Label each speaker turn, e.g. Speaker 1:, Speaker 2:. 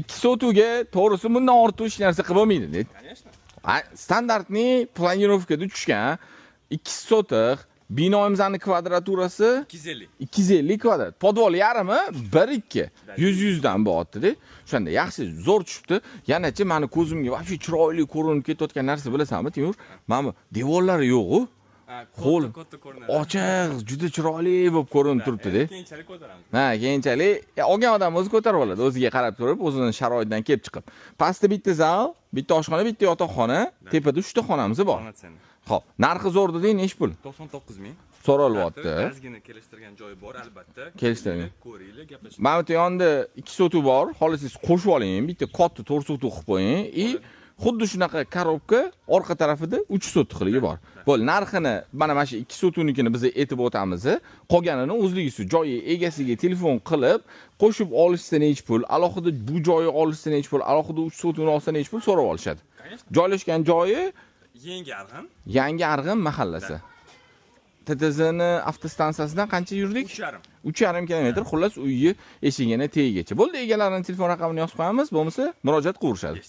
Speaker 1: 2 sotuga to'g'risi bundan ortiq hech narsa qilib bo'lmaydi. Standartniy planirovkada tushgan 2 sotiq binoimizning kvadraturasi 250 kvadrat. Podvol yarimi 1-2 100 dan bo'lyapti-da. O'shanda yaxshi zo'r tushibdi. Yanachi meni ko'zimga vaqti chiroyli ko'rinib ketayotgan narsa bilasanmi, Timur? Mana bu devorlari yo'q-ku. Qo'l ochiq, juda chiroyli bo'lib ko'rinib turibdi-da.
Speaker 2: Keyinchalik ko'taramiz.
Speaker 1: Ha, keyinchalik olgan odam o'zi ko'tarib oladi, o'ziga qarab turib, o'zining sharoitidan kelib chiqib. Pastda bitta zal, bitta oshxona, bitta yotoqxona, tepada 3 ta xonamiz bor. Xo'p, narxi zo'r deding, nech pul?
Speaker 2: 99 ming.
Speaker 1: So'ralyapti.
Speaker 2: Ozgina kelishtirgan joyi bor albatta.
Speaker 1: Kelishtirgan.
Speaker 2: Ko'ringlar, gaplashib.
Speaker 1: Mana bu yonda 2 sotuv bor, xohlasangiz qo'shib oling, bitta katta 4 sotuv qilib qo'ying. Xuddi shunaqa korobka orqa tarafida 3 sotuqligi bor. Bo'l, narxini mana shu 2 sotuvnikini biz aytib o'tamiz. Qolganini o'zligicha joyi egasiga telefon qilib, qo'shib olishsa nech pul, alohida bu joyi olishsa nech pul, alohida 3 sotuvni olsa nech pul so'rab olishadi. Joylashgan joyi Yangi Arg'in mahallasi. TTZni avtostansiyasidan qancha yurdik? 3,5 kilometr, xullas uyni eshigini tegigacha. Bo'ldi, egalarining telefon raqamini yozib qo'yamiz, bo'lmasa murojaat qilaverishadi.